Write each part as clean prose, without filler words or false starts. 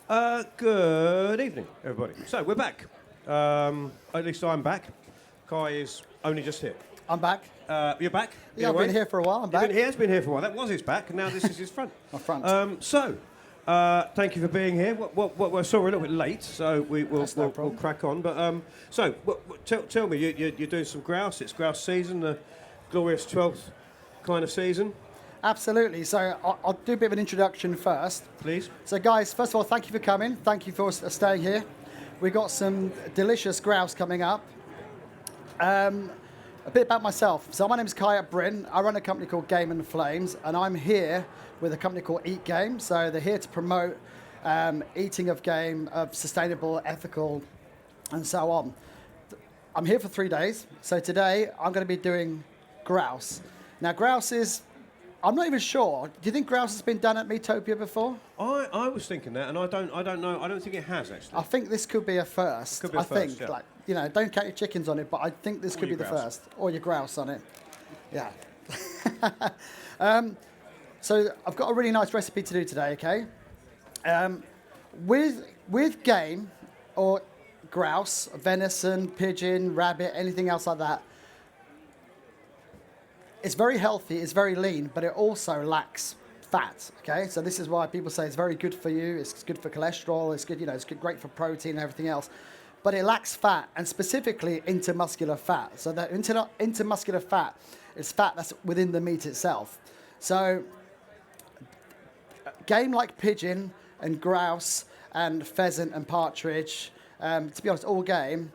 Good evening, everybody. So we're back. At least I'm back. Cai is only just here. I'm back. You're back? Yeah, I've been here for a while. I'm back. He has been here for a while. That was his back, and now this is his front. My front. Thank you for being here. We're sorry we're a little bit late, so we'll crack on. But tell me, you're doing some grouse. It's grouse season, the Glorious 12th kind of season. Absolutely. So I'll do a bit of an introduction first. Please. So guys, first of all, thank you for coming. Thank you for staying here. We've got some delicious grouse coming up. A bit about myself. So my name is Cai Ap Bryn. I run a company called Game and Flames, and I'm here with a company called Eat Game. So they're here to promote eating of game, of sustainable, ethical, and so on. I'm here for 3 days. So today I'm going to be doing grouse. Now grouse is, I'm not even sure. Do you think grouse has been done at Meatopia before? I was thinking that, and I don't know. I don't think it has actually. I think this could be a first. Could be a first, think, yeah. Don't count your chickens on it, but I think this could be the grouse. first, or your grouse on it. Yeah. So I've got a really nice recipe to do today. Okay. With game or grouse, venison, pigeon, rabbit, anything else like that. It's very healthy, it's very lean, but it also lacks fat, okay? So this is why people say it's very good for you, it's good for cholesterol, it's good, it's good, great for protein and everything else. But it lacks fat, and specifically intermuscular fat. So that intermuscular fat is fat that's within the meat itself. So game like pigeon and grouse and pheasant and partridge, to be honest, all game,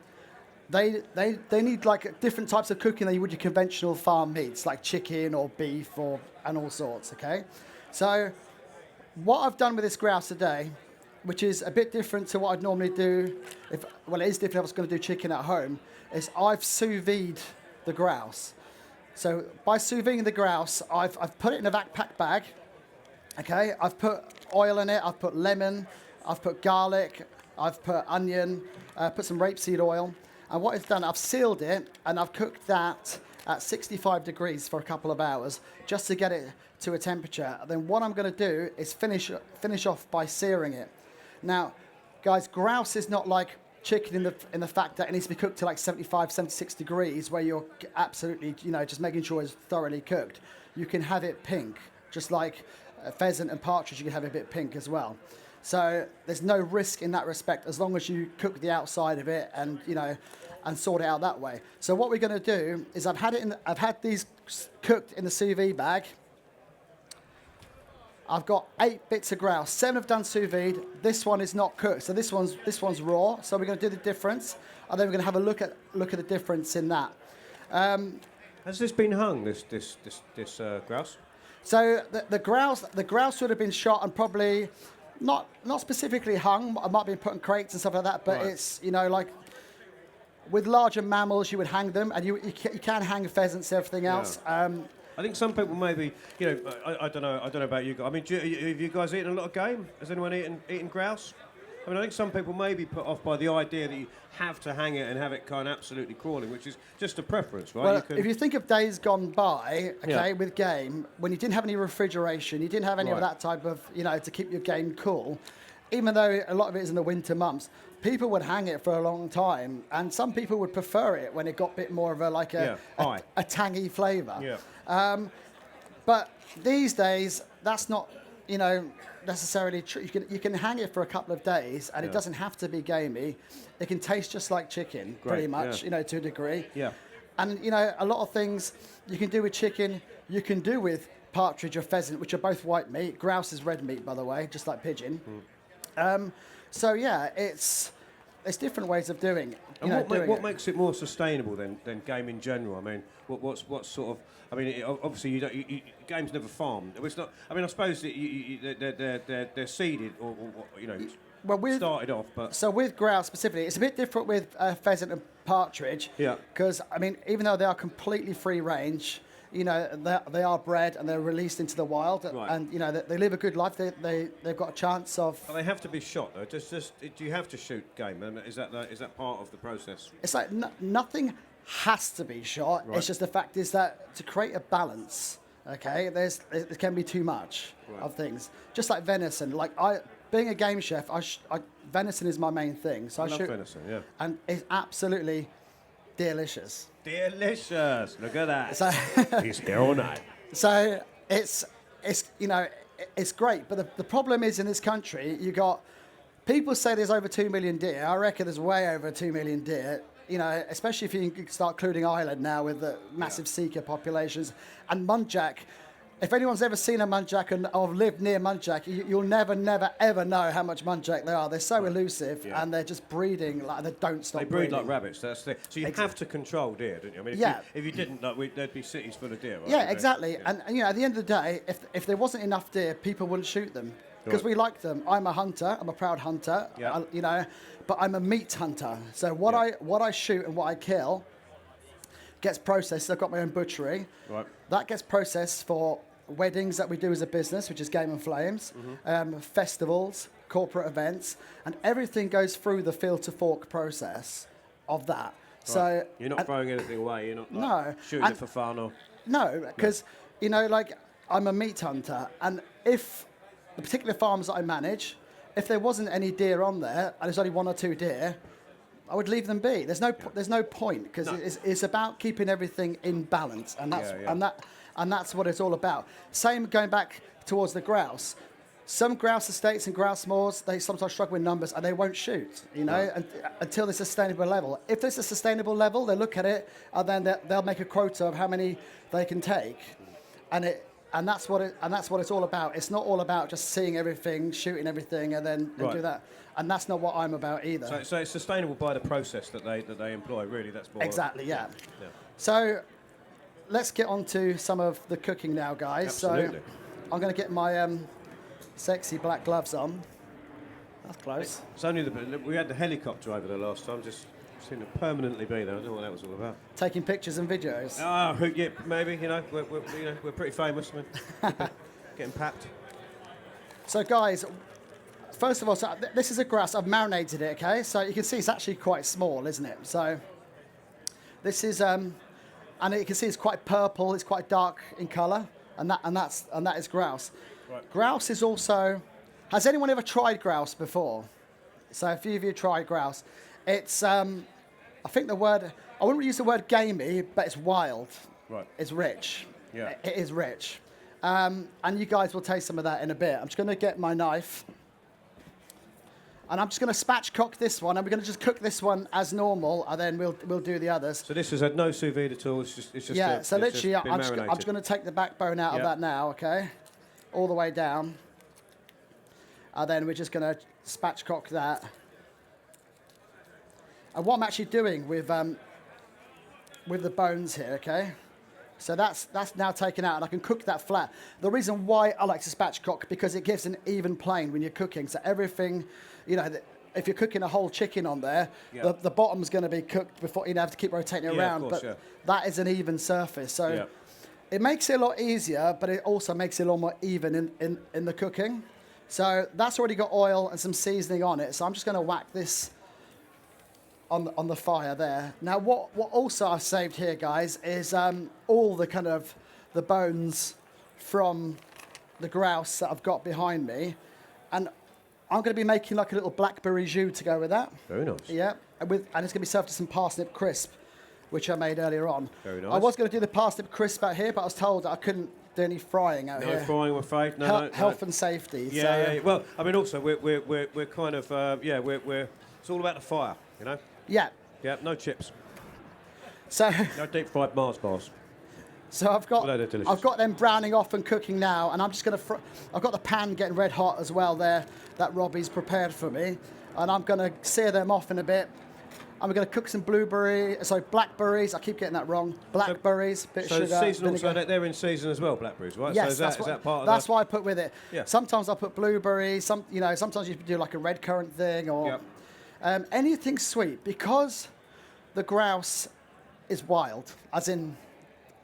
They need like different types of cooking than you would your conventional farm meats, like chicken or beef and all sorts, okay? So what I've done with this grouse today, which is a bit different to what I'd normally do, it is different if I was going to do chicken at home, is I've sous vide the grouse. So by sous videing the grouse, I've put it in a backpack bag, okay? I've put oil in it, I've put lemon, I've put garlic, I've put onion, put some rapeseed oil. And what it's done, I've sealed it, and I've cooked that at 65 degrees for a couple of hours, just to get it to a temperature. And then what I'm going to do is finish off by searing it. Now, guys, grouse is not like chicken in the fact that it needs to be cooked to like 75, 76 degrees, where you're absolutely, just making sure it's thoroughly cooked. You can have it pink, just like pheasant and partridge, you can have it a bit pink as well. So there's no risk in that respect, as long as you cook the outside of it and and sort it out that way. So what we're going to do is I've had these cooked in the sous vide bag. I've got 8 bits of grouse. 7 have done sous vide. This one is not cooked, so this one's raw. So we're going to do the difference, and then we're going to have a look at the difference in that. Has this been hung? This grouse? So the grouse would have been shot and probably. Not specifically hung. I might be put in crates and stuff like that, but right. It's like with larger mammals you would hang them, and you can hang pheasants and everything else. Yeah. I think some people maybe I don't know about you guys. I mean, have you guys eaten a lot of game? Has anyone eaten grouse? I mean, I think some people may be put off by the idea that you have to hang it and have it kind of absolutely crawling, which is just a preference, right? Well, if you think of days gone by, with game, when you didn't have any refrigeration, you didn't have any of that type of, to keep your game cool, even though a lot of it is in the winter months, people would hang it for a long time, and some people would prefer it when it got a bit more of a tangy flavour. Yeah. But these days, that's not, necessarily true. You can hang it for a couple of days, and it doesn't have to be gamey. It can taste just like chicken, pretty much, to a degree. Yeah. And a lot of things you can do with chicken, you can do with partridge or pheasant, which are both white meat. Grouse is red meat, by the way, just like pigeon. So yeah, it's different ways of doing. What makes it more sustainable than game in general? I mean, what sort of? I mean, obviously game's never farmed. It's not. I mean, I suppose that they're seeded or started off. But so with grouse specifically, it's a bit different with pheasant and partridge. Yeah. Because I mean, even though they are completely free range, they are bred and they're released into the wild, and they live a good life. They've got a chance of. But they have to be shot though. Do you have to shoot game? Is that part of the process? It's like nothing has to be shot. Right. It's just the fact is that to create a balance, okay, there can be too much of things. Just like venison, like being a game chef, venison is my main thing. So I love shoot venison, yeah. and it's absolutely delicious. Delicious. Look at that. So He's here all night. So it's it's great, but the problem is in this country, you got people say there's over 2 million deer. I reckon there's way over 2 million deer. You know, especially if you can start including Ireland now with the massive seeker populations and muntjac. If anyone's ever seen a muntjac or lived near muntjac, you'll never, ever know how much muntjac they are. They're so elusive, and they're just breeding like they don't stop. They breed like rabbits. That's the so you have to control deer, don't you? I mean, if you didn't, like, there'd be cities full of deer. Right? Yeah, exactly. Yeah. And you know, at the end of the day, if there wasn't enough deer, people wouldn't shoot them because we like them. I'm a hunter. I'm a proud hunter. Yeah. You know, but I'm a meat hunter. So what I shoot and what I kill gets processed. I've got my own butchery. Right. That gets processed for weddings that we do as a business, which is Game and Flames, festivals, corporate events, and everything goes through the field to fork process of that. Right. So you're not throwing anything away. You're not shooting it for fun or because you know, like I'm a meat hunter, and if the particular farms that I manage, if there wasn't any deer on there and there's only 1 or 2 deer, I would leave them be. There's no point because it's about keeping everything in balance, and that's what it's all about. Same going back towards the grouse. Some grouse estates and grouse moors, they sometimes struggle with numbers and they won't shoot, you know, until there's a sustainable level. If there's a sustainable level, they look at it and then they'll make a quota of how many they can take, and that's what it's all about. It's not all about just seeing everything, shooting everything, and then do that. And that's not what I'm about either. So it's sustainable by the process that they employ. Really, that's more exactly. Yeah. So let's get on to some of the cooking now, guys. Absolutely. So I'm going to get my sexy black gloves on. That's close. It's only we had the helicopter over there last time. Just seemed to permanently be there. I don't know what that was all about. Taking pictures and videos. Yeah, maybe. You know, we're pretty famous. I mean, getting papped. So, guys, first of all, this is a grouse. I've marinated it. Okay, so you can see it's actually quite small, isn't it? So this is and you can see it's quite purple. It's quite dark in colour, and that is grouse. Right. Grouse is also. Has anyone ever tried grouse before? So a few of you tried grouse. It's I think the word, I wouldn't use the word gamey, but it's wild. Right. It's rich. Yeah. It is rich. And you guys will taste some of that in a bit. I'm just going to get my knife. And I'm just going to spatchcock this one, and we're going to just cook this one as normal, and then we'll do the others. So this has had no sous vide at all. It's just yeah. So literally, I'm just going to take the backbone out of that now. Okay, all the way down. And then we're just going to spatchcock that. And what I'm actually doing with the bones here, okay? So that's now taken out, and I can cook that flat. The reason why I like to spatchcock, because it gives an even plane when you're cooking. So everything, you know, if you're cooking a whole chicken on there, the bottom's going to be cooked before you have to keep rotating it around. Course, but that is an even surface. So it makes it a lot easier, but it also makes it a lot more even in the cooking. So that's already got oil and some seasoning on it. So I'm just going to whack this on the fire there. Now, what also I've saved here, guys, is all the kind of the bones from the grouse that I've got behind me. And I'm going to be making like a little blackberry jus to go with that. Very nice. Yeah, and it's going to be served with some parsnip crisp, which I made earlier on. Very nice. I was going to do the parsnip crisp out here, but I was told that I couldn't do any frying out here. No frying, I'm afraid. Health and safety. Yeah. Well, I mean, also we're kind of we're it's all about the fire, you know. Yeah. Yeah. No chips. So. No deep fried Mars bars. So I've got them browning off and cooking now, and I'm just going to. I've got the pan getting red hot as well there that Robbie's prepared for me, and I'm going to sear them off in a bit. And we're going to cook some blackberries. I keep getting that wrong. Blackberries, bit of sugar, seasonal, vinegar. So they're in season as well, blackberries, right? Yes, so is that part of that's what I put with it. Yeah. Sometimes I put blueberries. Sometimes you do like a red currant thing or anything sweet, because the grouse is wild, as in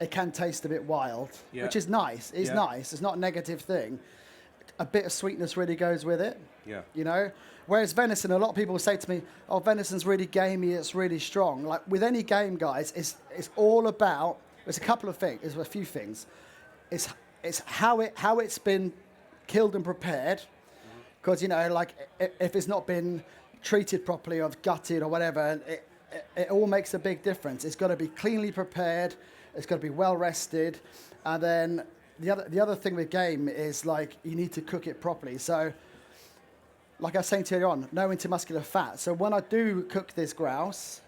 it can taste a bit wild, which is nice. It's nice. It's not a negative thing. A bit of sweetness really goes with it. Yeah. You know? Whereas venison, a lot of people say to me, oh, venison's really gamey, it's really strong. Like with any game, guys, it's all about, there's a few things. It's how it's been killed and prepared, because like if it's not been treated properly or gutted or whatever, it all makes a big difference. It's got to be cleanly prepared. It's got to be well rested, and then the other thing with game is like you need to cook it properly. So, like I was saying to you earlier on, no intermuscular fat. So when I do cook this grouse,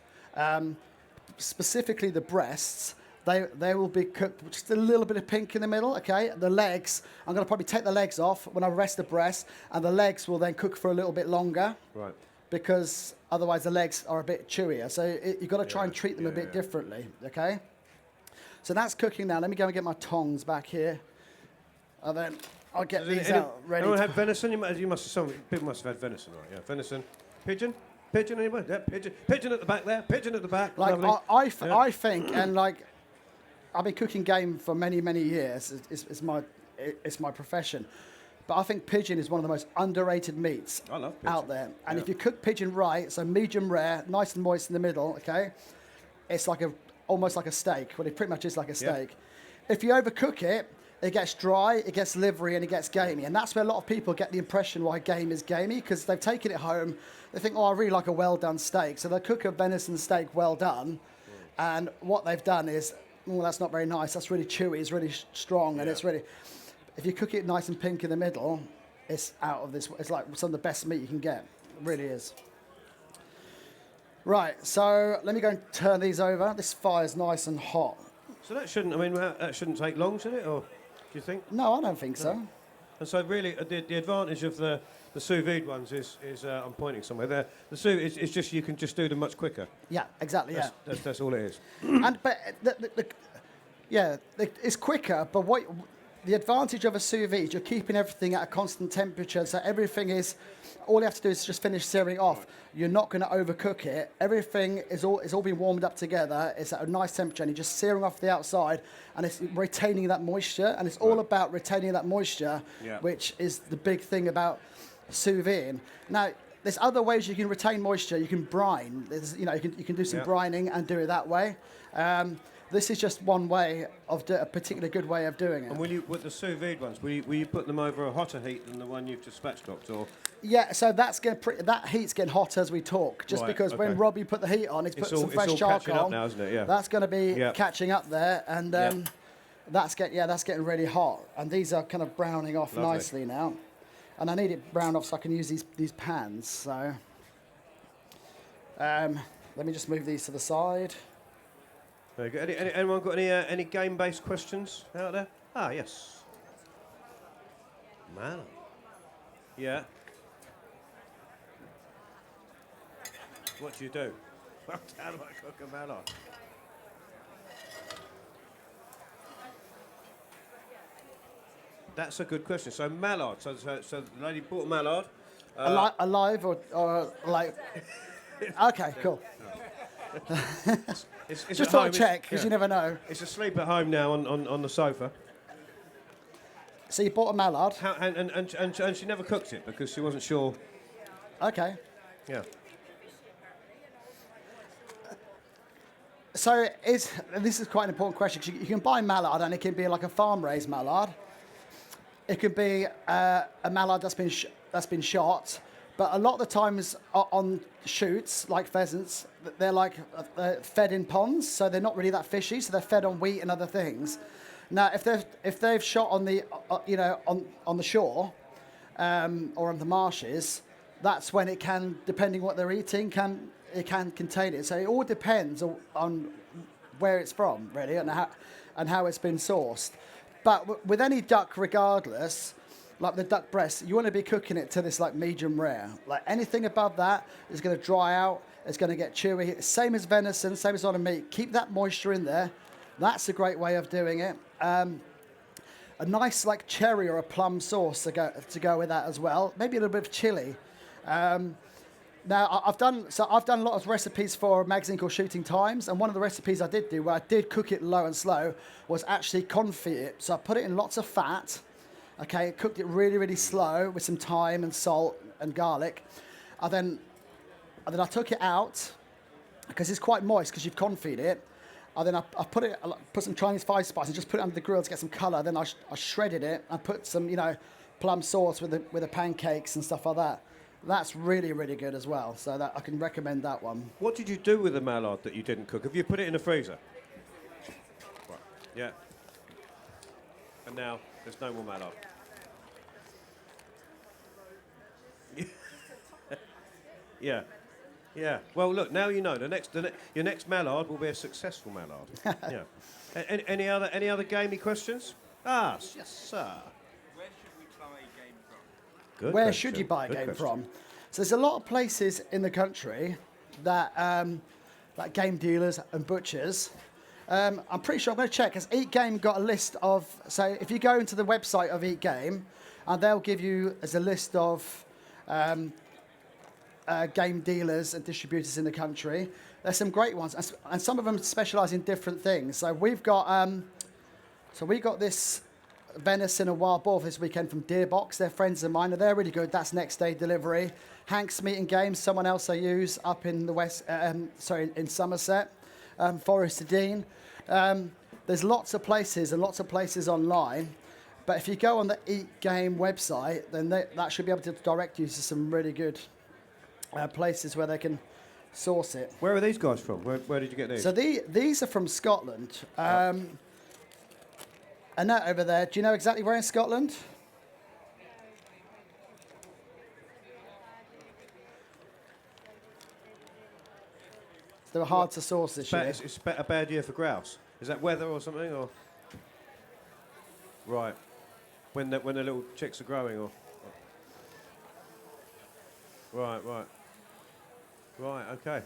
specifically the breasts, they will be cooked with just a little bit of pink in the middle, okay? The legs, I'm going to probably take the legs off when I rest the breast, and the legs will then cook for a little bit longer. Right. Because otherwise the legs are a bit chewier. So you've got to try and treat them a bit differently, okay? So that's cooking now. Let me go and get my tongs back here. And then I'll get these out ready. Anyone had venison? Some people must have had venison, right? Yeah, venison. Pigeon? Pigeon, anybody? Yeah, pigeon. Pigeon at the back there. Pigeon at the back. Like, I think, and like, I've been cooking game for many, many years. It's my profession. But I think pigeon is one of the most underrated meats out there. And if you cook pigeon right, so medium rare, nice and moist in the middle, okay, it's like almost like a steak. Well, it pretty much is like a steak. If you overcook it, it gets dry, it gets livery, and it gets gamey. And that's where a lot of people get the impression why game is gamey, because they've taken it home. They think, oh, I really like a well-done steak. So they cook a venison steak well done. And what they've done is, oh, that's not very nice. That's really chewy. It's really strong, and it's really... If you cook it nice and pink in the middle, it's out of this. It's like some of the best meat you can get. It really is. Right, so let me go and turn these over. This fire's nice and hot. So that shouldn't take long, should it? Or do you think? No, I don't think so. And so really, the advantage of the sous vide ones is I'm pointing somewhere there. The sous is just you can just do them much quicker. Yeah, exactly. That's all it is. It's quicker. But the advantage of a sous vide, you're keeping everything at a constant temperature, so everything is, all you have to do is just finish searing off. You're not going to overcook it. Everything is all been warmed up together. It's at a nice temperature, and you're just searing off the outside, and it's retaining that moisture, and it's all about retaining that moisture, which is the big thing about sous vide. Now, there's other ways you can retain moisture. You can brine. You can do some brining and do it that way. This is just one way of a particular good way of doing it. And with the sous vide ones, will you put them over a hotter heat than the one you've just spatchcocked, or? Yeah, so that heat's getting hot as we talk. Just because when Robbie put the heat on, he's put some fresh charcoal. Up now, isn't it? Yeah. That's going to be catching up there, and that's getting really hot. And these are kind of browning off nicely now. And I need it browned off so I can use these pans. So let me just move these to the side. Very good. Anyone got any game-based questions out there? Ah, yes. Mallard. Yeah. What do you do? How do I cook a mallard? That's a good question. So mallard. So the lady bought a mallard. Alive or like? Okay, cool. It's just thought I'd check, because you never know. It's asleep at home now on the sofa. So you bought a mallard? And she never cooked it because she wasn't sure. Okay. Yeah. So this is quite an important question, because you can buy mallard, and it can be like a farm-raised mallard. It could be a mallard that's been shot. But a lot of the times on shoots, like pheasants, they're like fed in ponds, so they're not really that fishy. So they're fed on wheat and other things. Now, if they've shot on the on the shore or on the marshes, that's when it can, depending what they're eating, it can contain it. So it all depends on where it's from, really, and how it's been sourced. But with any duck, regardless. Like the duck breast, you want to be cooking it to this like medium rare. Like anything above that is going to dry out, it's going to get chewy. Same as venison, same as other meat. Keep that moisture in there. That's a great way of doing it. A nice like cherry or a plum sauce to go with that as well. Maybe a little bit of chili. Now I've done a lot of recipes for a magazine called Shooting Times, and one of the recipes I did do, where I did cook it low and slow, was actually confit it. So I put it in lots of fat. Okay, cooked it really, really slow with some thyme and salt and garlic. And then I took it out, because it's quite moist because you've confit it. And then I put some Chinese spice and just put it under the grill to get some colour. Then I shredded it and put some, plum sauce with the pancakes and stuff like that. That's really, really good as well. So that I can recommend that one. What did you do with the mallard that you didn't cook? Have you put it in the freezer? Right. Yeah. And now there's no more mallard. Yeah. Yeah. Well, look. Now you know. Your next mallard will be a successful mallard. Yeah. Any other gamey questions? Ah, yes, sir. Where should we buy game from? Good Where question. should you buy a Good game question. from? So there's a lot of places in the country that, like game dealers and butchers. I'm pretty sure I'm going to check. Has Eat Game got a list of? So if you go into the website of Eat Game, and they'll give you as a list of game dealers and distributors in the country. There's some great ones, and some of them specialise in different things. So we've got this venison and wild boar this weekend from Deerbox. They're friends of mine, and they're really good. That's next day delivery. Hank's Meat and Games, someone else I use up in the west, in Somerset. Forest of Dean. There's lots of places and lots of places online. But if you go on the Eat Game website, then that should be able to direct you to some really good places where they can source it. Where are these guys from? Where did you get these? So these are from Scotland. And that over there, do you know exactly where in Scotland? They were hard to source this year. It's a bad year for grouse. Is that weather or something, or right when the little chicks are growing, or right, okay.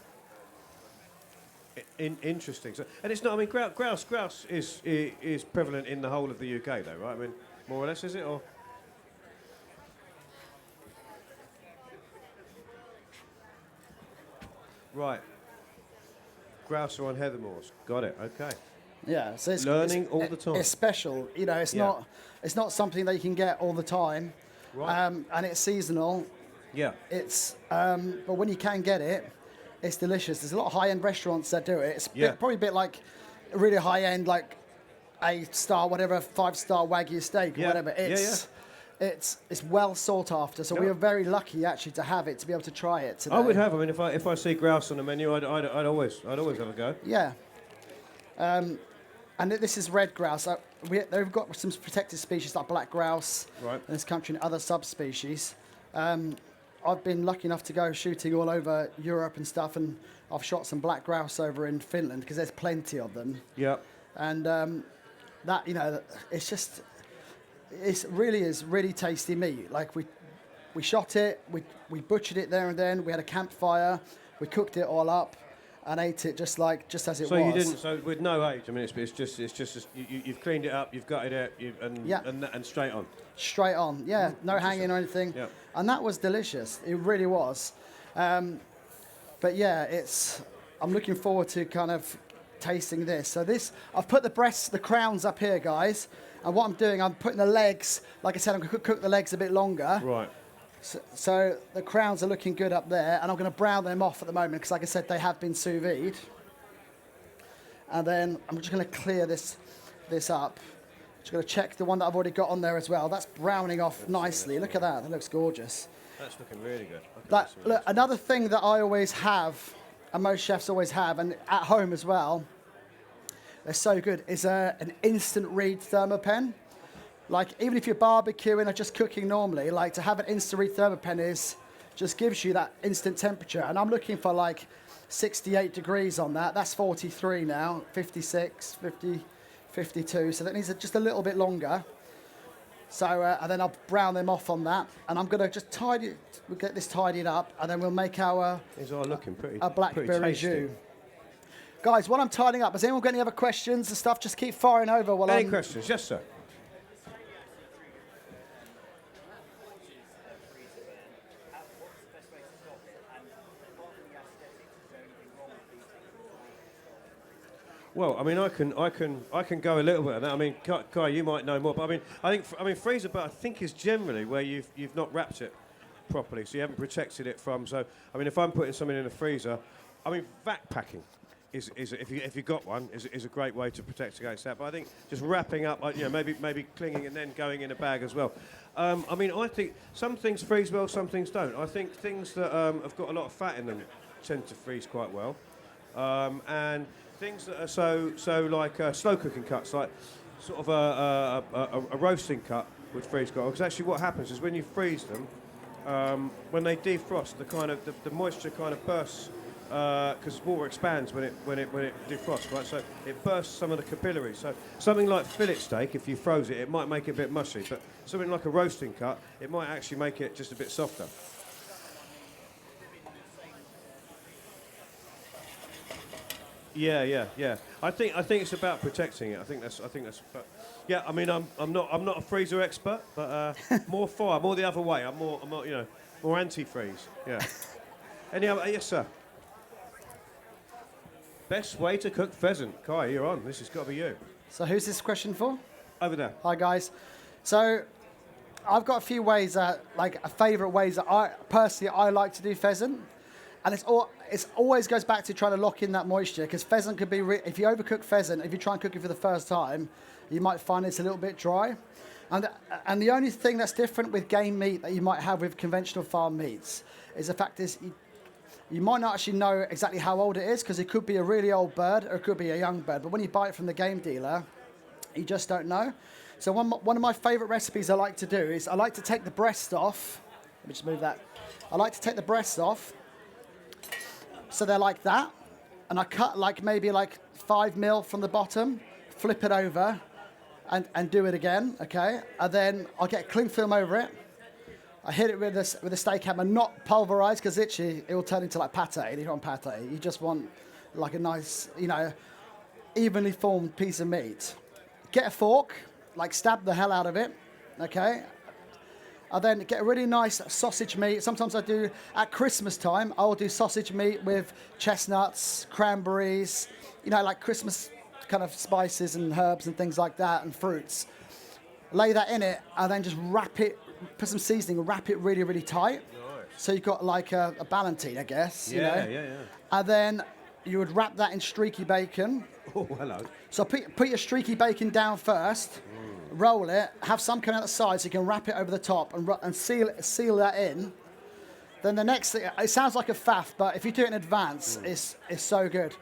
Interesting. So, and it's not. I mean, grouse is prevalent in the whole of the UK, though, right? I mean, more or less, is it, or? Right. Grouse are on heathermoors. Got it. Okay. Yeah, so it's Learning all the time. It's special, you know. It's Yeah. not something that you can get all the time, Right. and it's seasonal. Yeah. It's but when you can get it, it's delicious. There's a lot of high-end restaurants that do it. It's Yeah. probably a bit like really high-end, like A-star, whatever, 5-star Wagyu steak, or Yeah. whatever. It's well sought after. So we Yeah. are very lucky actually to have it, to be able to try it today. I would have. I mean, if I see grouse on the menu, I'd always have a go. Yeah. And this is red grouse. They've got some protected species like black grouse Right. in this country and other subspecies. I've been lucky enough to go shooting all over Europe and stuff, and I've shot some black grouse over in Finland because there's plenty of them. Yeah. And that, you know, it really is really tasty meat. Like we shot it, we butchered it there and then. We had a campfire, we cooked it all up, and ate it just as it was. So you didn't. So with no age. I mean, it's just you've cleaned it up, you've gutted it, and straight on. Straight on, yeah, no hanging or anything. Yeah. And that was delicious. It really was. But yeah, I'm looking forward to kind of tasting this. So I've put the breasts, the crowns up here, guys. And what I'm doing, I'm putting the legs, like I said, I'm going to cook the legs a bit longer. Right. So the crowns are looking good up there, and I'm going to brown them off at the moment because, like I said, they have been sous vide. And then I'm just going to clear this up. Just going to check the one that I've already got on there as well. That's browning off nicely. Look at that. That looks gorgeous. That's looking really good. Look, another thing that I always have, and most chefs always have, and at home as well, they're so good, is an instant read thermopen. Like, even if you're barbecuing or just cooking normally, like, to have an instant read thermopen just gives you that instant temperature. And I'm looking for like 68 degrees on that. That's 43 now, 56, 50, 52. So that needs just a little bit longer. So, and then I'll brown them off on that. And I'm going to just we'll get this tidied up, and then we'll make our These are looking pretty. a blackberry tasty. jus. Guys, while I'm tidying up, has anyone got any other questions and stuff? Just keep firing over while Any I'm... questions? Yes, sir. Well, I mean, I can go a little bit on that. I mean, Kai, you might know more, but I mean, freezer, but I think is generally where you've not wrapped it properly, so you haven't protected it from. So, I mean, if I'm putting something in the freezer, I mean, vac packing is if you've got one is a great way to protect against that. But I think just wrapping up, maybe clinging and then going in a bag as well. I mean, I think some things freeze well, some things don't. I think things that have got a lot of fat in them tend to freeze quite well, and things that are so like slow cooking cuts, like sort of a roasting cut, would freeze quite well. Because actually, what happens is when you freeze them, when they defrost, the moisture kind of bursts. Because water expands when it defrosts, right? So it bursts some of the capillaries. So something like fillet steak, if you froze it, it might make it a bit mushy. But something like a roasting cut, it might actually make it just a bit softer. Yeah. I think it's about protecting it. I think that's. But yeah, I mean, I'm not a freezer expert, but more fire, more the other way. I'm more more anti-freeze. Yeah. Any other? Yes, sir. Best way to cook pheasant. Cai, you're on. This has got to be you. So who's this question for? Over there. Hi guys. So I've got a few ways favourite ways that I like to do pheasant, and it always goes back to trying to lock in that moisture, because pheasant could be if you overcook pheasant, if you try and cook it for the first time, you might find it's a little bit dry. And the only thing that's different with game meat that you might have with conventional farm meats is the fact is you might not actually know exactly how old it is, because it could be a really old bird or it could be a young bird. But when you buy it from the game dealer, you just don't know. So one of my favourite recipes I like to do is I like to take the breast off. Let me just move that. I like to take the breasts off, so they're like that. And I cut maybe 5 mil from the bottom, flip it over, and do it again, okay? And then I'll get cling film over it. I hit it with a steak hammer, not pulverized, because it will turn into like pate. And you don't want pate. You just want like a nice, evenly formed piece of meat. Get a fork, stab the hell out of it, okay? I then get a really nice sausage meat. Sometimes I do, at Christmas time, I'll do sausage meat with chestnuts, cranberries, like Christmas kind of spices and herbs and things like that, and fruits. Lay that in it, and then just wrap it, put some seasoning, and wrap it really, really tight. Nice. So you've got like a ballantine, I guess. Yeah. And then you would wrap that in streaky bacon. Oh, hello. So put your streaky bacon down first, roll it, have some coming out the side so you can wrap it over the top and seal that in. Then the next thing, it sounds like a faff, but if you do it in advance, it's so good.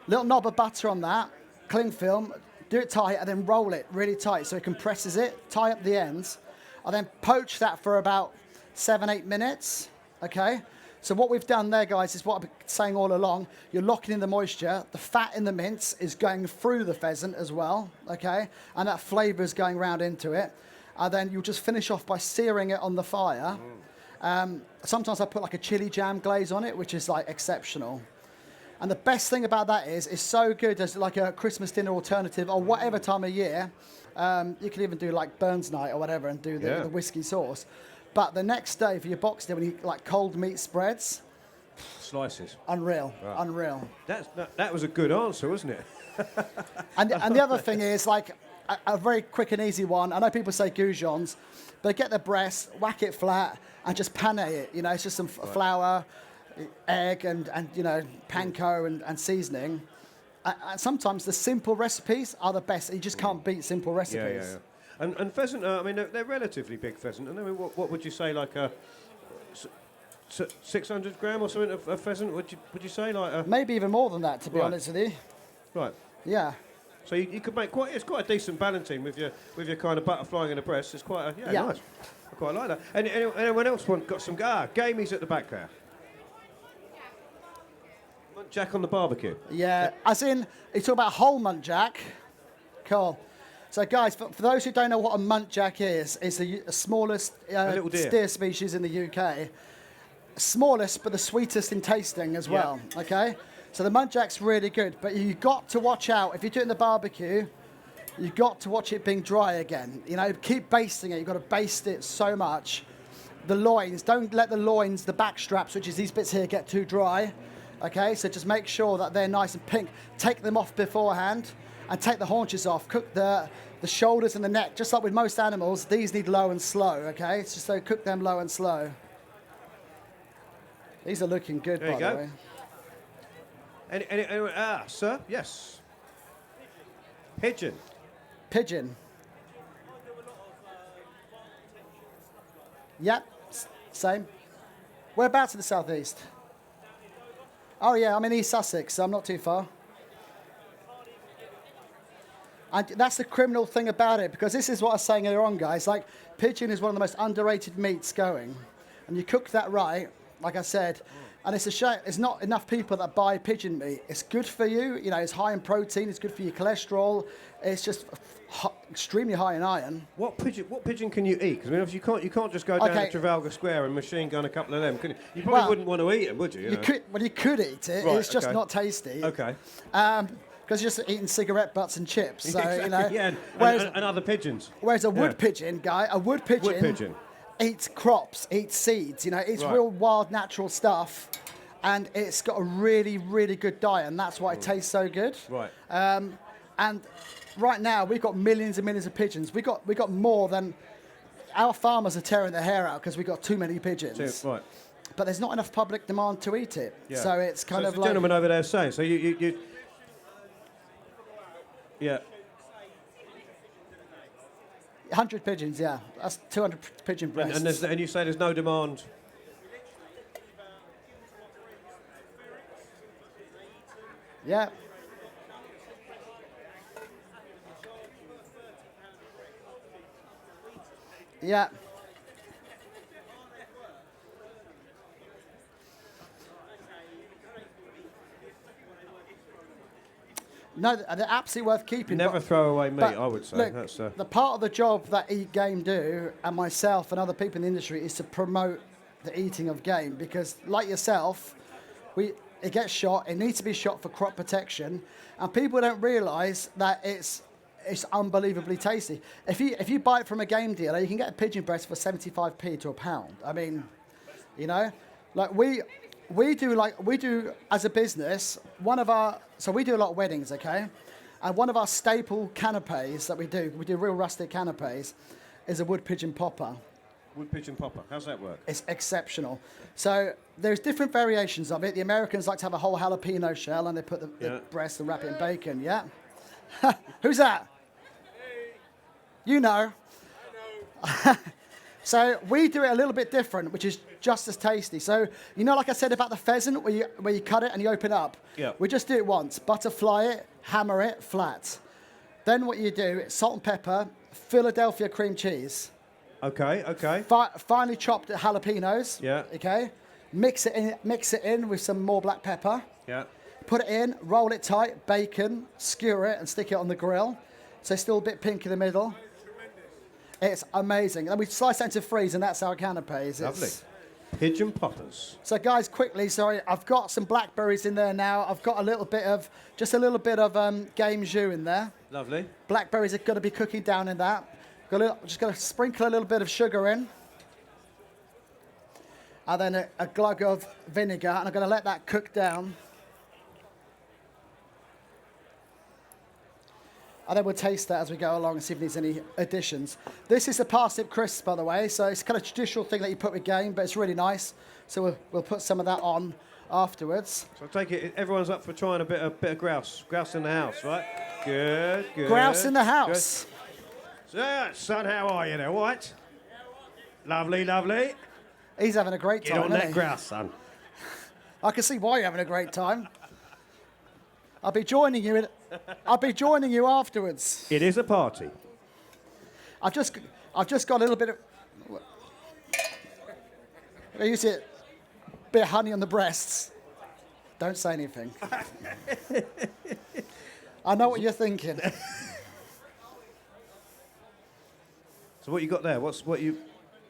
Little knob of butter on that, cling film, do it tight, and then roll it really tight so it compresses it, tie up the ends. I then poach that for about 7-8 minutes, okay? So what we've done there, guys, is what I've been saying all along. You're locking in the moisture. The fat in the mince is going through the pheasant as well, okay? And that flavour is going round into it. And then you'll just finish off by searing it on the fire. Sometimes I put like a chili jam glaze on it, which is like exceptional. And the best thing about that is it's so good as like a Christmas dinner alternative or whatever time of year. You can even do like Burns night or whatever and do the whiskey sauce. But the next day for your box dinner, when you like cold meat spreads, slices. Unreal, right. Unreal. That was a good answer, wasn't it? and the other thing is like a very quick and easy one. I know people say goujons, but get the breast, whack it flat, and just pane it. It's just some flour, egg, and panko and seasoning. And sometimes the simple recipes are the best. You just can't beat simple recipes. Yeah. And pheasant, I mean, they're relatively big pheasant. And I mean, what would you say, like a 600 gram or something of pheasant? Would you say like maybe even more than that, to be honest with you. Right. Yeah. So you could make it's quite a decent ballantine with your kind of butter flying in the breast. It's quite nice. I quite like that. Anyone else got some gamies at the back there? Muntjac on the barbecue. Yeah, as in you talk about whole muntjac. Cool. So, guys, for those who don't know what a muntjac is, it's the smallest steer species in the UK. Smallest, but the sweetest in tasting as well, okay? So the muntjac's really good, but you've got to watch out. If you're doing the barbecue, you've got to watch it being dry again. Keep basting it. You've got to baste it so much. The loins, don't let the loins, the back straps, which is these bits here, get too dry, okay? So just make sure that they're nice and pink. Take them off beforehand. And take the haunches off, cook the shoulders and the neck. Just like with most animals, these need low and slow, okay? It's just so cook them low and slow. These are looking good, by the way. Sir? Yes. Pigeon. Yep, same. Whereabouts in the southeast? Oh yeah, I'm in East Sussex, so I'm not too far. And that's the criminal thing about it, because this is what I was saying earlier on, guys. Like, pigeon is one of the most underrated meats going. And you cook that right, like I said, and it's a shame, there's not enough people that buy pigeon meat. It's good for you, you know, it's high in protein, it's good for your cholesterol, it's just extremely high in iron. What pigeon can you eat? Because I mean, obviously you can't just go down to Trafalgar Square and machine gun a couple of them, can you? You probably wouldn't want to eat them, would you? You could eat it, right, it's just not tasty. Okay. Because you're just eating cigarette butts and chips, so, exactly, you know. Yeah, and other pigeons. Whereas a wood pigeon, a wood pigeon eats crops, eats seeds, you know, eats real wild natural stuff, and it's got a really, really good diet, and that's why it tastes so good. Right. And right now we've got millions and millions of pigeons. We got more than our farmers are tearing their hair out because we've got too many pigeons. Right. But there's not enough public demand to eat it. Yeah. So it's kind of the like... gentleman over there saying, so you yeah. 100 pigeons, yeah. That's 200 pigeon breasts. And you say there's no demand? Yeah. Yeah. No, they're absolutely worth keeping. Never throw away meat, I would say. Look, that's the part of the job that Eat Game do, and myself and other people in the industry, is to promote the eating of game. Because, like yourself, it gets shot. It needs to be shot for crop protection, and people don't realise that it's unbelievably tasty. If you buy it from a game dealer, you can get a pigeon breast for 75p to a pound. I mean, you know, like we do as a business, so we do a lot of weddings, okay? And one of our staple canapes that we do real rustic canapes, is a wood pigeon popper. Wood pigeon popper, how's that work? It's exceptional. So there's different variations of it. The Americans like to have a whole jalapeno shell and they put the breast and wrap it in bacon, yeah? Who's that? You know. So we do it a little bit different, which is just as tasty. So, you know, like I said about the pheasant, where you cut it and you open up? Yeah. We just do it once. Butterfly it, hammer it, flat. Then what you do, salt and pepper, Philadelphia cream cheese. Okay. Finely chopped jalapenos. Yeah. Okay. Mix it in with some more black pepper. Yeah. Put it in, roll it tight, bacon, skewer it and stick it on the grill. So it's still a bit pink in the middle. It's amazing. And we slice it into freeze, and that's our canapes. Lovely. Pigeon poppers. So guys, quickly, sorry, I've got some blackberries in there now. I've got a little bit of game jus in there. Lovely. Blackberries are going to be cooking down in that. Just going to sprinkle a little bit of sugar in. And then a glug of vinegar, and I'm going to let that cook down. And then we'll taste that as we go along and see if there's any additions. This is the parsnip crisp, by the way, so it's kind of a traditional thing that you put with game, but it's really nice. So we'll put some of that on afterwards. So I take it everyone's up for trying a bit of grouse. Grouse in the house, right? Good. Grouse in the house. Good. So, son, how are you there? All right? Lovely. He's having a great time, Get on that isn't he? grouse, son. I can see why you're having a great time. I'll be joining you afterwards. It is a party. I've just got a little bit of. I use it. Bit of honey on the breasts. Don't say anything. I know what you're thinking. So what you got there? What you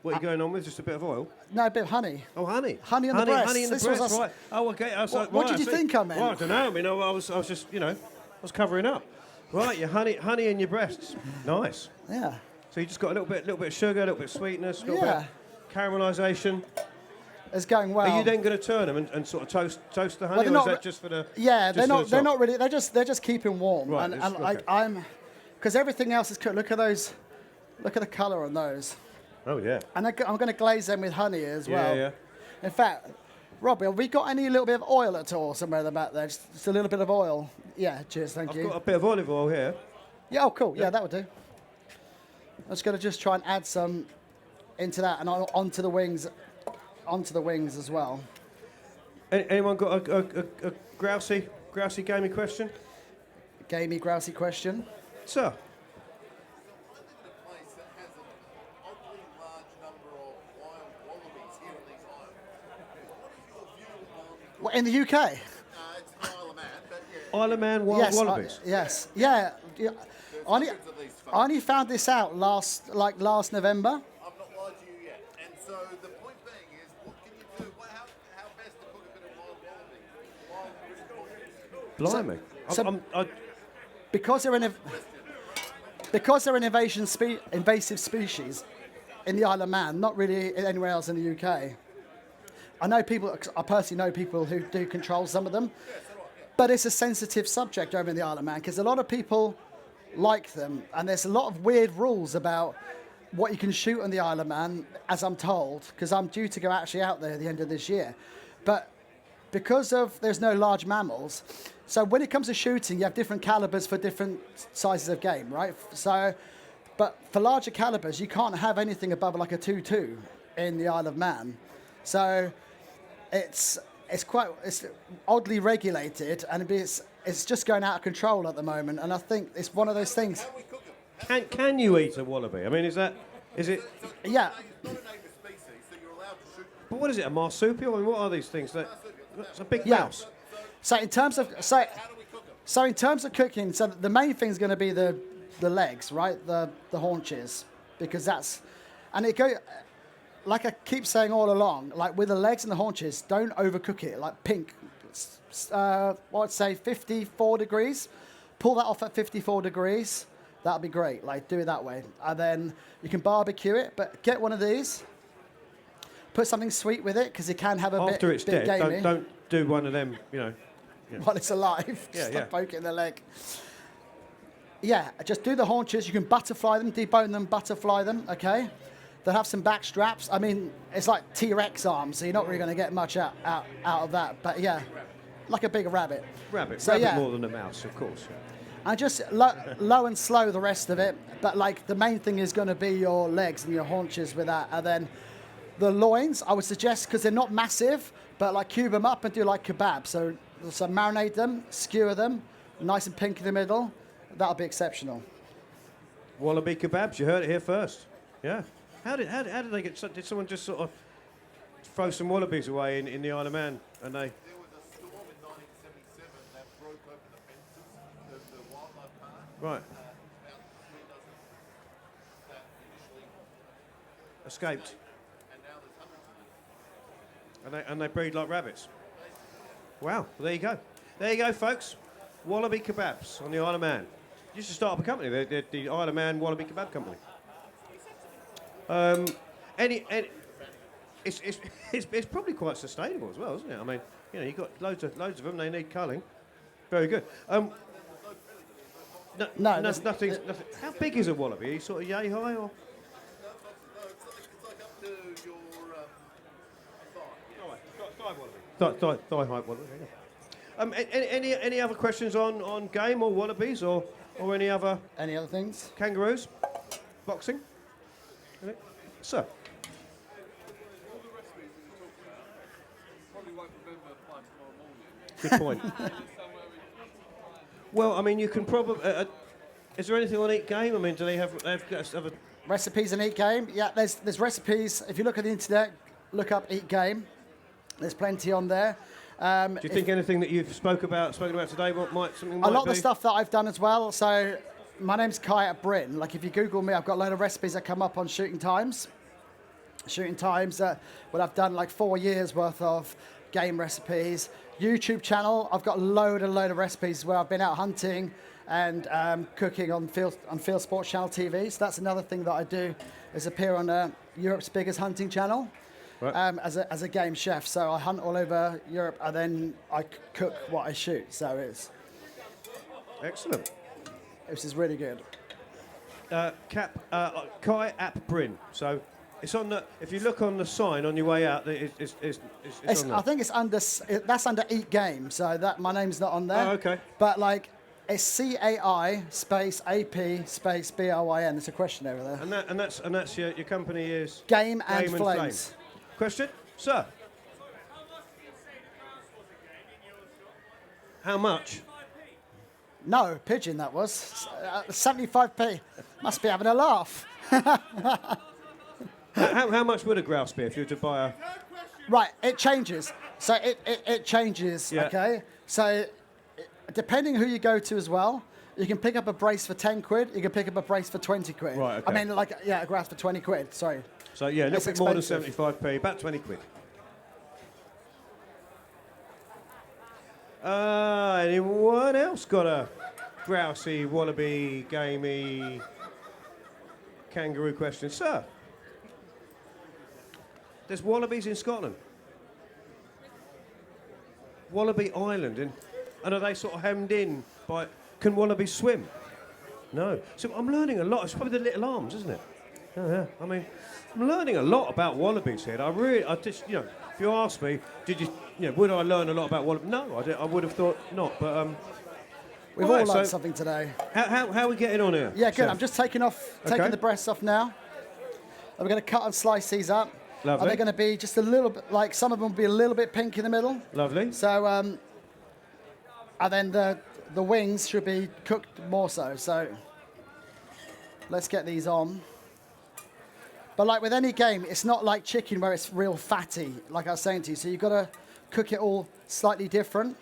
going on with? Just a bit of oil? No, a bit of honey. Oh, honey. Honey on the breast. Honey in the This breast, was us- right. Oh, okay. What did you think I meant? Well, I don't know. I mean, I was just, I was covering up. Right, your honey in your breasts. Nice. Yeah. So you just got a little bit of sugar, a little bit of sweetness, a little bit of caramelisation. It's going well. Are you then going to turn them and sort of toast the honey, they're or not is that just for the? Yeah, just they're not really. They're just keeping warm. Right, And okay. I'm, because everything else is cooked. Look at those. Look at the colour on those. Oh yeah. And I'm going to glaze them with honey as well. Yeah. In fact, Robbie, have we got any little bit of oil at all somewhere in the back there? Just a little bit of oil. Yeah, cheers, thank you. I've got a bit of olive oil here. Yeah, oh, cool. Yeah, that would do. I'm just going to try and add some into that, and onto the wings as well. Anyone got a grousey gamey question? Gamey, grousey question. Sir? Place that has an oddly large number of wild wallabies here in these islands. What is your view on? What, in the UK? It's the Isle of Man, but yeah. Isle of Man wild Yes, wallabies? yes, yeah. I only found this out last November. I've not lied to you yet. And so the point being is, what can you do? How best to cook a bit of wild wallaby? Blimey. Because they're an invasive species in the Isle of Man, not really anywhere else in the UK. I personally know people who do control some of them, but it's a sensitive subject over in the Isle of Man because a lot of people like them, and there's a lot of weird rules about what you can shoot on the Isle of Man, as I'm told, because I'm due to go actually out there at the end of this year. But because there's no large mammals, so when it comes to shooting, you have different calibers for different sizes of game, right? So, but for larger calibers, you can't have anything above like a 2.2 in the Isle of Man. So it's oddly regulated, and it's just going out of control at the moment. And I think it's one of those things. How we cook them? Can you eat a wallaby? I mean, is it? Yeah. It's not a native species, so you're allowed to shoot them. But what is it? A marsupial? I mean, what are these things? It's a big Yeah. mouse. So in terms of cooking, so the main thing is going to be the legs, right? The haunches, because and it go like I keep saying all along, like with the legs and the haunches, don't overcook it. Like pink, what I'd say 54 degrees. Pull that off at 54 degrees. That'll be great. Like do it that way, and then you can barbecue it. But get one of these. Put something sweet with it because it can have a bit. After it's bit dead, gamey. don't do one of them. Yeah. While it's alive. Yeah, Stop yeah. poking the leg. Yeah, just do the haunches. You can butterfly them, debone them, butterfly them, okay? They'll have some back straps. I mean, it's like T-Rex arms, so you're not really going to get much out of that. But yeah, like a big rabbit. Rabbit yeah. more than a mouse, of course. And just low and slow the rest of it. But like the main thing is going to be your legs and your haunches with that. And then the loins, I would suggest, because they're not massive, but like cube them up and do like kebab. So marinate them, skewer them, nice and pink in the middle. That'll be exceptional. Wallaby kebabs, you heard it here first. Yeah. How did they get? Did someone just sort of throw some wallabies away in the Isle of Man? And they. There was a storm in 1977 that broke open the fences of the wildlife park. Right. About 3 dozen that initially, Escaped. and now there's hundreds of them. And they breed like rabbits. Wow. Well, there you go. There you go, folks. Wallaby kebabs on the Isle of Man. You should start up a company, the Isle of Man Wallaby Kebab Company. It's probably quite sustainable as well, isn't it? I mean, you've got loads of them. They need culling. Very good. Nothing. How big is a wallaby? Are you sort of yay high or? No, it's like up to your thigh. Thigh height wallaby. Yeah. Any other questions on game or wallabies or any other things? kangaroos? Boxing? Any? Sir? Probably won't remember by tomorrow morning. Good point. Well, I mean, you can probably. Is there anything on Eat Game? I mean, do they have a Recipes and Eat Game? Yeah, there's recipes. If you look at the internet, look up Eat Game. There's plenty on there. do you think anything that you've spoken about today might a lot of the stuff that I've done as well. So my name's Cai Ap Bryn. Like if you Google me, I've got a load of recipes that come up on Shooting Times. Well, I've done like 4 years worth of game recipes. YouTube channel, I've got a load of recipes where I've been out hunting and cooking on Field Sports Channel TV. So that's another thing that I do, is appear on Europe's biggest hunting channel. Right. As a game chef. So I hunt all over Europe and then I cook what I shoot. So Excellent. this is really good. Cai Ap Bryn. So it's on the. If you look on the sign on your way out, it's on there. I think it's that's under Eat Game. So that my name's not on there. Oh, okay. But like It's CAI space AP space BRYN. There's a question over there. And that's your company is Game and Game Flames. Question, sir. How much? No, pigeon that was. 75p. Must be having a laugh. How much would a grouse be if you were to buy a? Right, it changes. So it changes, Yeah. okay? So depending who you go to as well, you can pick up a brace for 10 quid, you can pick up a brace for 20 quid. Right, okay. I mean, like, yeah, a grouse for 20 quid, sorry. So yeah, a little It's bit more than expensive. 75p, about 20 quid. Anyone else got a grousey, wallaby, gamey, kangaroo question? Sir, there's wallabies in Scotland. Wallaby Island, and are they sort of hemmed in by... Can wallabies swim? No. So I'm learning a lot. It's probably the little arms, isn't it? Yeah. I mean, I'm learning a lot about wallabies here. I just, if you ask me, would I learn a lot about wallabies? No, I would have thought not. But We've all all right, learned so something today. how are we getting on here? Yeah, good. Chef? I'm just taking Okay. the breasts off now. And we're going to cut and slice these up. Lovely. And they're going to be just a little bit, like some of them will be a little bit pink in the middle. Lovely. So, and then the wings should be cooked more so. So let's get these on. But like with any game, it's not like chicken where it's real fatty, like I was saying to you. So you've got to cook it all slightly different.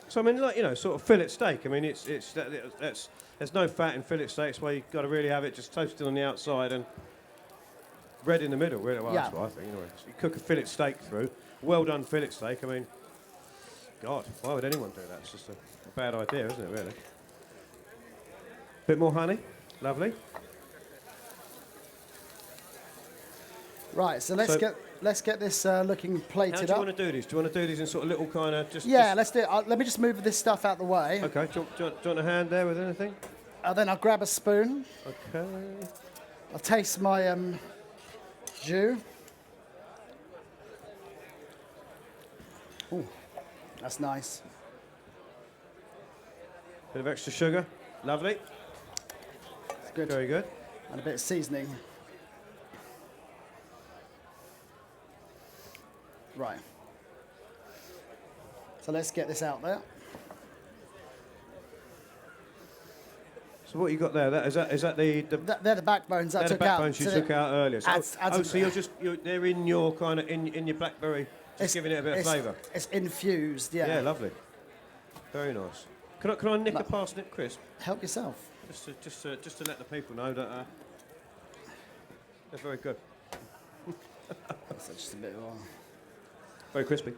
So I mean, like sort of fillet steak. I mean, there's no fat in fillet steaks where you've got to really have it just toasted on the outside and red in the middle. Really, well, Yeah. that's what I think. Anyway, so you cook a fillet steak through, well done fillet steak. I mean, God, why would anyone do that? It's just a bad idea, isn't it? Really. Bit more honey, lovely. Right. So let's get this looking How plated do you up. want to do these? Do you want to do these in sort of little kind of just? Yeah, let's do it. Let me just move this stuff out the way. Okay. Do you want a hand there with anything? Then I'll grab a spoon. Okay. I'll taste my jus. Ooh, that's nice. Bit of extra sugar, lovely. It's good. Very good. And a bit of seasoning. Right. So let's get this out there. So what you got there? Is that the They're the backbones I they're the took out. backbones you So took out earlier. So, adds a so they're in your kind of in your blackberry, just giving it a bit of flavour. It's infused, yeah. Yeah, lovely. Very nice. Can I nick a parsnip crisp? Help yourself. Just to let the people know that they're very good. So just a bit more. Very crispy.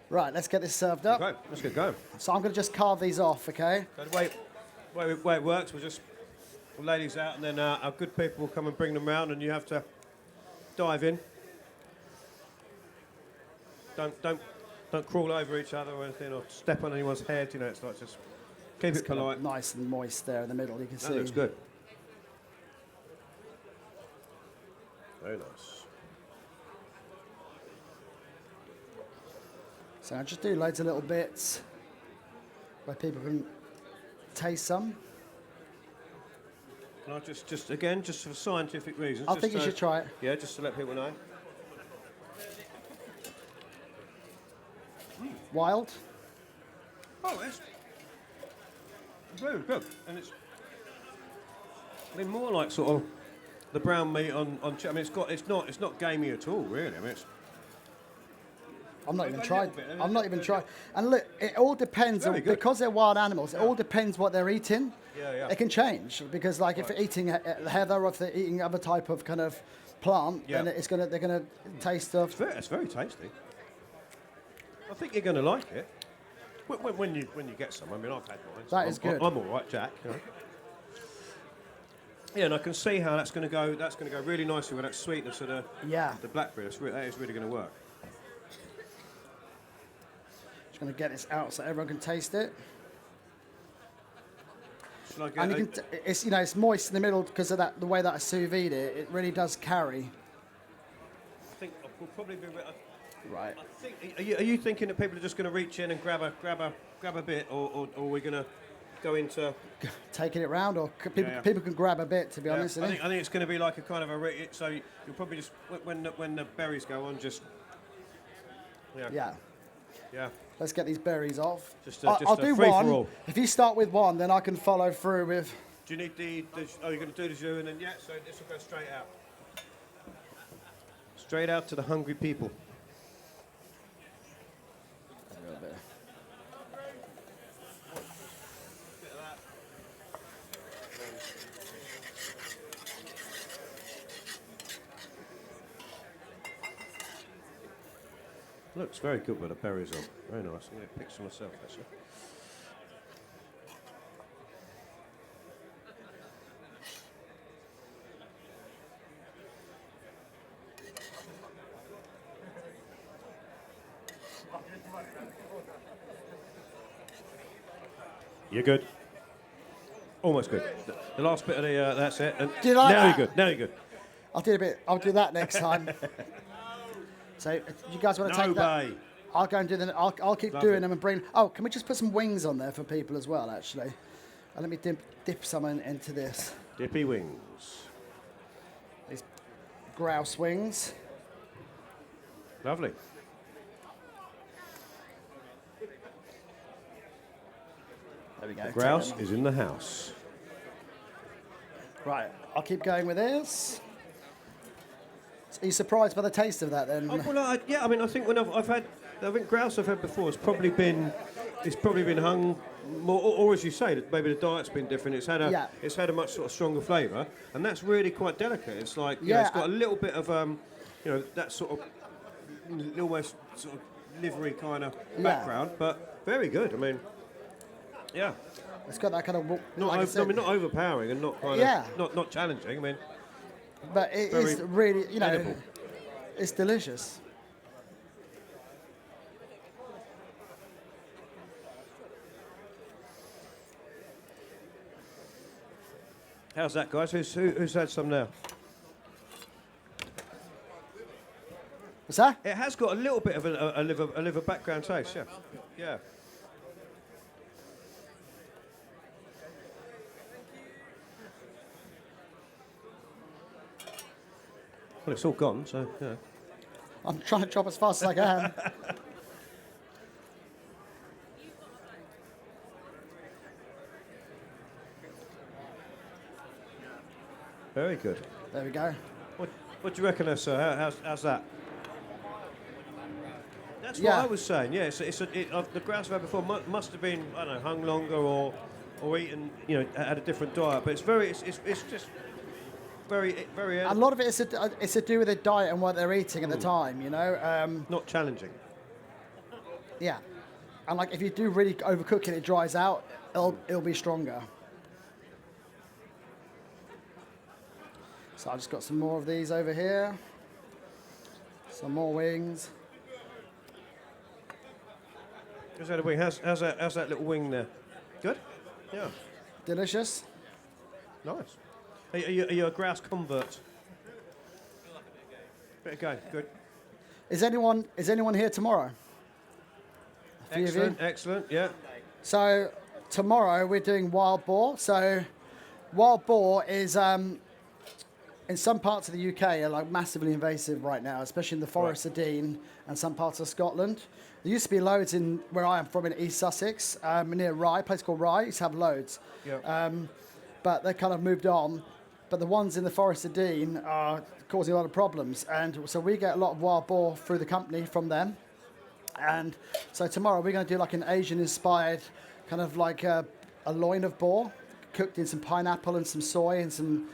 Right, let's get this served up. Okay, let's get going. So I'm going to just carve these off, okay? So the way it works, we'll lay these out, and then our good people will come and bring them round, and you have to dive in. Don't crawl over each other or anything, or step on anyone's head. It's like just keep it polite. Nice and moist there in the middle, you can see. That looks good. Very nice. So I just do loads of little bits where people can taste some. Can I just again, just for scientific reasons? I think you should try it. Yeah, just to let people know. Wild. Oh, it's very good, and it's more like sort of the brown meat on. I mean, it's not gamey at all, really. I mean, it's I'm not A even little tried. bit, I'm not even tried. And look, it all depends on, Very good. because they're wild animals. It all depends what they're eating. Yeah. It can change because, like, if they're eating heather or if they're eating other type of kind of plant, Yeah. then they're gonna taste of. It's very tasty. I think you're going to like it when you get some. I mean, I've had mine. So That is good. I'm all right, Jack. Yeah, and I can see how that's going to go. That's going to go really nicely with that sweetness of the blackberry. That is really going to work. Just gonna get this out so everyone can taste it. Shall I get And you can it's it's moist in the middle because of the way that I sous vide it. It really does carry. I think we'll probably be. Right. Are you thinking that people are just going to reach in and grab a bit, or are we going to go into? Taking it round, or people can grab a bit. To be honest, I think it's going to be like a kind of so you'll probably just when the berries go on, just Yeah. yeah. Let's get these berries off. I'll do free one. for all. If you start with one, then I can follow through with. Do you need the oh, you're going to do the jus and then so this will go straight out. Straight out to the hungry people. A little bit. Looks very good with the berries on. Very nice. I'm going to pick some myself, actually. You're good. Almost good. The last bit of the that's it. And Do you like now that? you're good. Now you're good. I'll do that next time. So, you guys want to take that? Bay. I'll go and do them. I'll keep Lovely. doing them and bring. Oh, can we just put some wings on there for people as well? Actually, and let me dip some into this. Dippy wings. These grouse wings. Lovely. There we go. Grouse is in the house. Right, I'll keep going with this. Are you surprised by the taste of that then? Oh, well, yeah, I mean, I think when I think grouse I've had before, it's probably been hung more, or as you say, that maybe the diet's been different. It's had a much sort of stronger flavour, and that's really quite delicate. It's like it's got a little bit of that sort of almost sort of livery kind of background, but very good. I mean, yeah. It's got that kind of Not overpowering and not kind of not challenging. I mean, but it is really edible. It's delicious. How's that, guys? Who's had some now? What's that? It has got a little bit of a liver background taste. Yeah, yeah. Well, it's all gone, so yeah. I'm trying to chop as fast as I can. Very good. There we go. What do you reckon, sir? How's that? That's what I was saying. Yeah, the grouse I've had before must have been hung longer or eaten had a different diet, but it's just very A lot of it is to do with their diet and what they're eating at the time. not challenging. Yeah, and like if you do really overcook it, it dries out. It'll be stronger. So I've just got some more of these over here. Some more wings. How's that a wing? How's that little wing there? Good. Yeah. Delicious. Nice. Are you a grouse convert? Bit of game. Good. Is anyone here tomorrow? A few of you? Excellent. Yeah. So tomorrow we're doing wild boar. So wild boar is in some parts of the UK are like massively invasive right now, especially in the Forest of Dean and some parts of Scotland. There used to be loads in where I am from in East Sussex, near Rye, a place called Rye. Used to have loads, but they kind of moved on. But the ones in the Forest of Dean are causing a lot of problems, and so we get a lot of wild boar through the company from them. And so tomorrow we're going to do like an Asian-inspired kind of like a loin of boar, cooked in some pineapple and some soy and some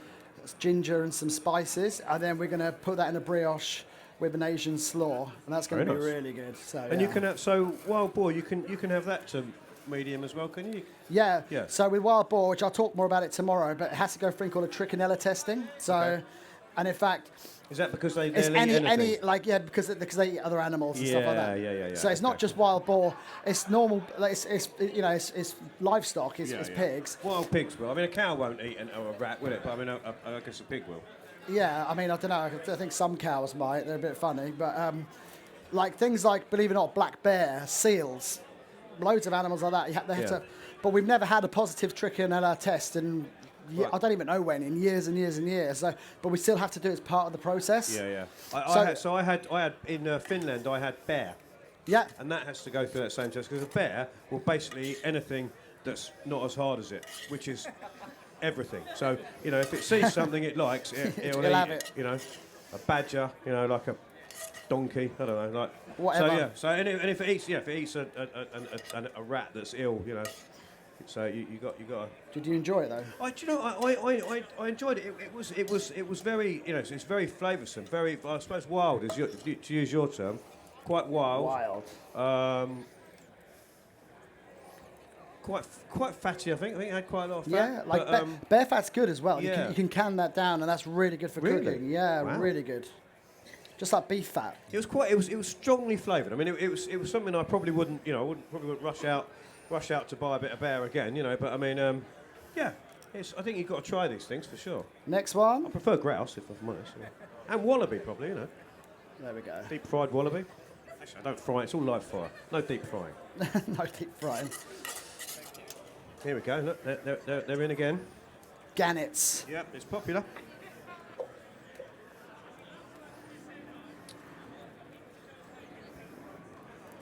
ginger and some spices, and then we're going to put that in a brioche with an Asian slaw, and that's going to be really good. So and you can have wild boar. You can have that to medium as well, can you? Yeah. So with wild boar, which I'll talk more about it tomorrow, but it has to go through a thing called a trichinella testing. So, and in fact, is that because they'll it's eat any because they eat other animals and stuff like that. Yeah. So it's not just wild boar. It's normal. It's livestock. It's pigs. Wild pigs will. I mean, a cow won't eat a rat, will it? But I mean, I guess a pig will. Yeah. I mean, I don't know. I think some cows might. They're a bit funny, but like things like, believe it or not, black bear, seals, loads of animals like that. They have Yeah. to, but we've never had a positive trichinella test in, Right. I don't even know when, in years and years and years. So, but we still have to do it as part of the process. Yeah. So- I had in Finland. I had bear, Yeah. and that has to go through that same test because a bear will basically eat anything that's not as hard as it, which is everything. So if it sees something it likes, it'll It'll eat have it. A badger, like a donkey. I don't know, like Whatever. So yeah. So and if it eats, if it eats a rat that's ill, So you got to. Did you enjoy it though? I enjoyed it. It was very it's very flavoursome, very I suppose wild is to use your term, quite wild. Quite fatty. I think it had quite a lot of fat. Yeah, like but, bear fat's good as well. yeah. You can can that down, and that's really good for Really? cooking. Yeah, Wow. really good. Just like beef fat. it was quite. It was strongly flavoured. I mean, it was something I probably wouldn't. I wouldn't rush out to buy a bit of bear again. But I mean, yeah. I think you've got to try these things for sure. Next I one. prefer grouse if I'm honest. And wallaby probably. There we go. Deep fried wallaby. Actually, I don't fry it. It's all live fire. No deep frying. No deep frying. Here we go. Look, they're in again. Gannets. Yep, it's popular.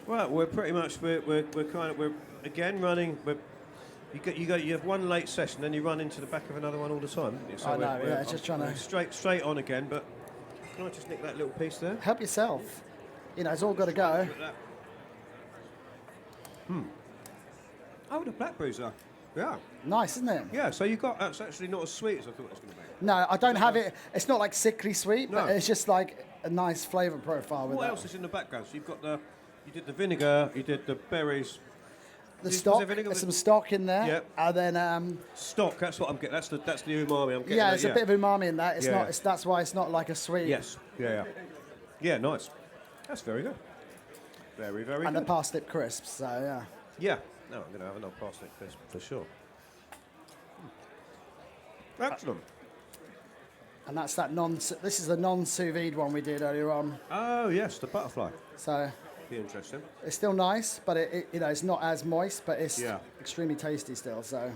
Well, we're pretty much we're again running. You have one late session, then you run into the back of another one all the time. Don't you? So I know, we're- yeah, it's just trying to- straight on again. But can I just nick that little piece there? Help yourself. It's all got to go. Look at that. Oh, the blackberries are. Yeah. Nice, isn't it? Yeah. So you got. It's actually not as sweet as I thought it was going to be. No, I don't have it. It's not like sickly sweet, but No. it's just like a nice flavour profile with What that. else is in the background? So you've got you did the vinegar, you did the berries, The was stock. there vinegar There's with- some stock in there. Yep. And then stock. That's what I'm getting. That's the umami I'm getting. yeah, there, it's a bit of umami in that. It's Yeah. not. That's why it's not like a sweet. Yes. Yeah. Yeah. Nice. That's very good. Very And the good. parsnip crisps. So yeah. Yeah. No, I'm going to have another parsnip crisp for sure. Excellent. And that's that This is the non-sous vide one we did earlier on. Oh yes, the butterfly. So Be interesting. it's still nice, but it's not as moist, but it's Yeah. extremely tasty still. So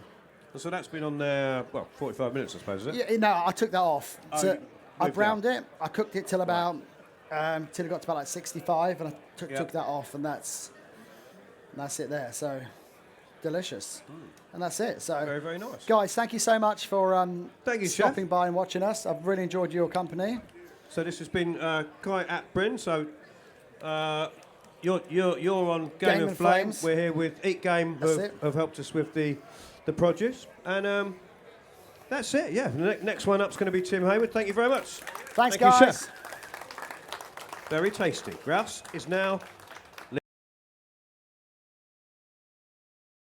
So that's been on there. Well, 45 minutes, I suppose, is it? yeah, no, I took that off. Oh, So you I moved browned it. I cooked it till about till it got to about like 65, and I Yeah. took that off, and that's it there. So delicious, and that's it. So Very nice. guys, thank you so much for Thank you, Chef. stopping by and watching us. I've really enjoyed your company. So this has been Cai Ap Bryn. So you're on Game and Flames. We're here with Eat Game, That's who it. have helped us with the produce, and that's it. Yeah, the next one up's going to be Tim Hayward. Thank you very much. Thanks, Thank you, guys. Chef. Very tasty. Grouse is now